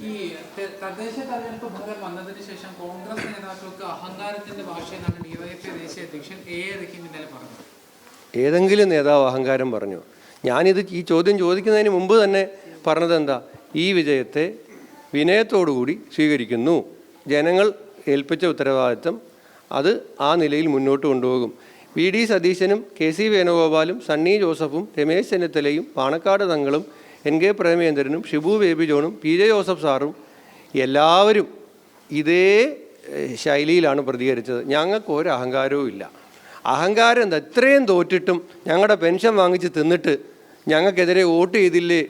ഈ തദ്ദേശ തെരഞ്ഞെടുപ്പ് ഫലം വന്നതിന് ശേഷം കോൺഗ്രസ് നേതാക്കൾക്ക് അഹങ്കാരത്തിന്റെ ഭാഷയെന്നാണ് ഡിവൈഎഫ്ഐ ദേശീയ അധ്യക്ഷൻ എ റഹീം ഇന്നലെ പറഞ്ഞത്. ഏതെങ്കിലും നേതാവ് അഹങ്കാരം പറഞ്ഞു? ഈ ചോദ്യം ചോദിക്കുന്നതിന് മുമ്പ് തന്നെ പറഞ്ഞത് എന്താ? ഈ വിജയത്തെ വിനയത്തോടുകൂടി സ്വീകരിക്കുന്നു. ജനങ്ങൾ ഏൽപ്പിച്ച ഉത്തരവാദിത്തം അത് ആ നിലയിൽ മുന്നോട്ട് കൊണ്ടുപോകും. വി ഡി സതീശനും കെ സി വേണുഗോപാലും സണ്ണി ജോസഫും രമേശ് ചെന്നിത്തലയും പാണക്കാട് തങ്ങളും എൻ കെ പ്രേമചന്ദ്രനും ഷിബു ബേബി ജോണും പി ജെ ജോസഫ് സാറും എല്ലാവരും ഇതേ ശൈലിയിലാണ് പ്രതികരിച്ചത്. ഞങ്ങൾക്ക് ഒരു അഹങ്കാരവും ഇല്ല. അഹങ്കാരം എന്താ? ഇത്രയും തോറ്റിട്ടും ഞങ്ങളുടെ പെൻഷൻ വാങ്ങിച്ച് തിന്നിട്ട് ഞങ്ങൾക്കെതിരെ വോട്ട് ചെയ്തില്ലേ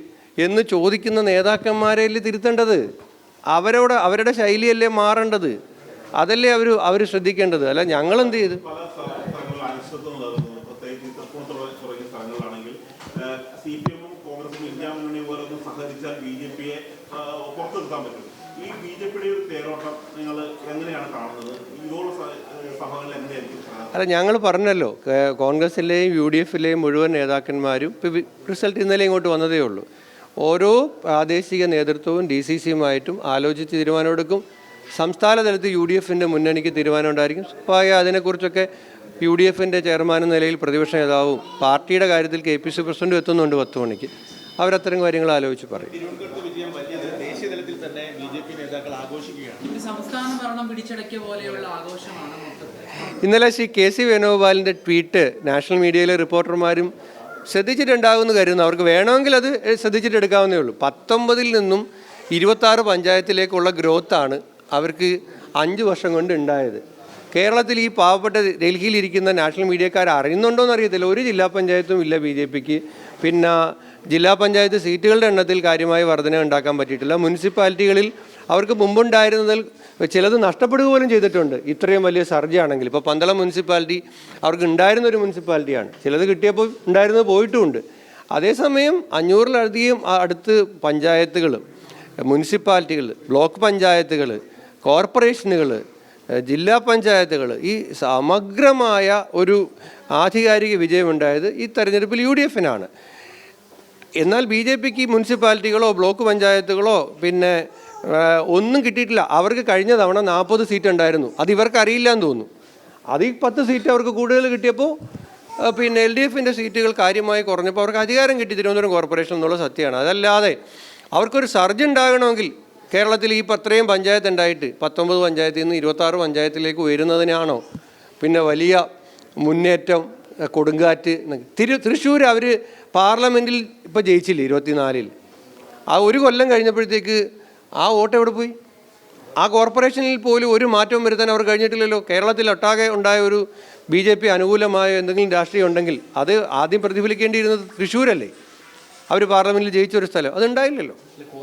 എന്ന് ചോദിക്കുന്ന നേതാക്കന്മാരെയല്ലേ തിരുത്തേണ്ടത്? അവരുടെ ശൈലിയല്ലേ മാറേണ്ടത്? അതല്ലേ അവർ ശ്രദ്ധിക്കേണ്ടത്. അല്ല ഞങ്ങളെന്ത് ചെയ്ത് അല്ല ഞങ്ങൾ പറഞ്ഞല്ലോ, കോൺഗ്രസിലെയും യു ഡി എഫിലെയും മുഴുവൻ നേതാക്കന്മാരും റിസൾട്ട് ഇന്നലെ ഇങ്ങോട്ട് വന്നതേ ഉള്ളൂ. ഓരോ പ്രാദേശിക നേതൃത്വവും ഡി സി സിയുമായിട്ടും ആലോചിച്ച് തീരുമാനമെടുക്കും. സംസ്ഥാന തലത്തിൽ യു ഡി എഫിൻ്റെ മുന്നണിക്ക് തീരുമാനം ഉണ്ടായിരിക്കും. അതിനെക്കുറിച്ചൊക്കെ യു ഡി എഫിൻ്റെ ചെയർമാൻ എന്ന നിലയിൽ പ്രതിപക്ഷ നേതാവും പാർട്ടിയുടെ കാര്യത്തിൽ കെ പി സി പ്രസിഡന്റും എത്തുന്നുണ്ട് 10 മണിക്ക്. അവരത്തരം കാര്യങ്ങൾ ആലോചിച്ച് പറയും. ഇന്നലെ ശ്രീ കെ സി വേണുഗോപാലിൻ്റെ ട്വീറ്റ് നാഷണൽ മീഡിയയിലെ റിപ്പോർട്ടർമാരും ശ്രദ്ധിച്ചിട്ടുണ്ടാകുമെന്ന് കരുതുന്നു. അവർക്ക് വേണമെങ്കിൽ അത് ശ്രദ്ധിച്ചിട്ട് എടുക്കാവുന്നേ ഉള്ളൂ. 19 നിന്നും 26 പഞ്ചായത്തിലേക്കുള്ള ഗ്രോത്താണ് അവർക്ക് 5 വർഷം കൊണ്ട് ഉണ്ടായത്. കേരളത്തിൽ ഈ പാവപ്പെട്ട ഡൽഹിയിലിരിക്കുന്ന നാഷണൽ മീഡിയക്കാർ അറിയുന്നുണ്ടോയെന്ന് അറിയത്തില്ല. ഒരു ജില്ലാ പഞ്ചായത്തും ഇല്ല ബി ജെ പിക്ക്. പിന്നെ ജില്ലാ പഞ്ചായത്ത് സീറ്റുകളുടെ എണ്ണത്തിൽ കാര്യമായ വർധന ഉണ്ടാക്കാൻ പറ്റിയിട്ടില്ല. മുനിസിപ്പാലിറ്റികളിൽ അവർക്ക് മുമ്പുണ്ടായിരുന്നതിൽ ചിലത് നഷ്ടപ്പെടുക പോലും ചെയ്തിട്ടുണ്ട്. ഇത്രയും വലിയ സർജി ആണെങ്കിൽ ഇപ്പോൾ പന്തളം മുനിസിപ്പാലിറ്റി അവർക്ക് ഉണ്ടായിരുന്നൊരു മുനിസിപ്പാലിറ്റിയാണ്. ചിലത് കിട്ടിയപ്പോൾ ഉണ്ടായിരുന്നത് പോയിട്ടുമുണ്ട്. അതേസമയം 500-ലധികം അടുത്ത് പഞ്ചായത്തുകൾ, മുനിസിപ്പാലിറ്റികൾ, ബ്ലോക്ക് പഞ്ചായത്തുകൾ, കോർപ്പറേഷനുകൾ, ജില്ലാ പഞ്ചായത്തുകൾ, ഈ സമഗ്രമായ ഒരു ആധികാരിക വിജയമുണ്ടായത് ഈ തെരഞ്ഞെടുപ്പിൽ യു ഡി എഫിനാണ്. എന്നാൽ ബി ജെ പിക്ക് മുനിസിപ്പാലിറ്റികളോ ബ്ലോക്ക് പഞ്ചായത്തുകളോ പിന്നെ ഒന്നും കിട്ടിയിട്ടില്ല. അവർക്ക് കഴിഞ്ഞ തവണ 40 സീറ്റ് ഉണ്ടായിരുന്നു. അത് ഇവർക്ക് അറിയില്ല എന്ന് തോന്നുന്നു. അതിൽ 10 സീറ്റ് അവർക്ക് കൂടുതൽ കിട്ടിയപ്പോൾ പിന്നെ എൽ ഡി എഫിൻ്റെ സീറ്റുകൾ കാര്യമായി കുറഞ്ഞപ്പോൾ അവർക്ക് അധികാരം കിട്ടി തിരുവനന്തപുരം കോർപ്പറേഷൻ എന്നുള്ള സത്യമാണ്. അതല്ലാതെ അവർക്കൊരു സർജ് ഉണ്ടാകണമെങ്കിൽ കേരളത്തിൽ ഈ അത്രയും പഞ്ചായത്ത് ഉണ്ടായിട്ട് 19 പഞ്ചായത്തിൽ നിന്ന് 26 പഞ്ചായത്തിലേക്ക് ഉയരുന്നതിനാണോ പിന്നെ വലിയ മുന്നേറ്റം കൊടുങ്കാറ്റ്? തൃശ്ശൂർ അവർ പാർലമെൻറ്റിൽ ഇപ്പോൾ ജയിച്ചില്ലേ 24-ൽ. ആ ഒരു കൊല്ലം കഴിഞ്ഞപ്പോഴത്തേക്ക് ആ വോട്ട് എവിടെ പോയി? ആ കോർപ്പറേഷനിൽ പോലും ഒരു മാറ്റവും വരുത്താൻ അവർ കഴിഞ്ഞിട്ടില്ലല്ലോ. കേരളത്തിലൊട്ടാകെ ഉണ്ടായ ഒരു ബി ജെ പി അനുകൂലമായ എന്തെങ്കിലും രാഷ്ട്രീയം ഉണ്ടെങ്കിൽ അത് ആദ്യം പ്രതിഫലിക്കേണ്ടിയിരുന്നത് തൃശ്ശൂരല്ലേ? അവർ പാർലമെൻറ്റിൽ ജയിച്ചൊരു സ്ഥലം അതുണ്ടായില്ലല്ലോ.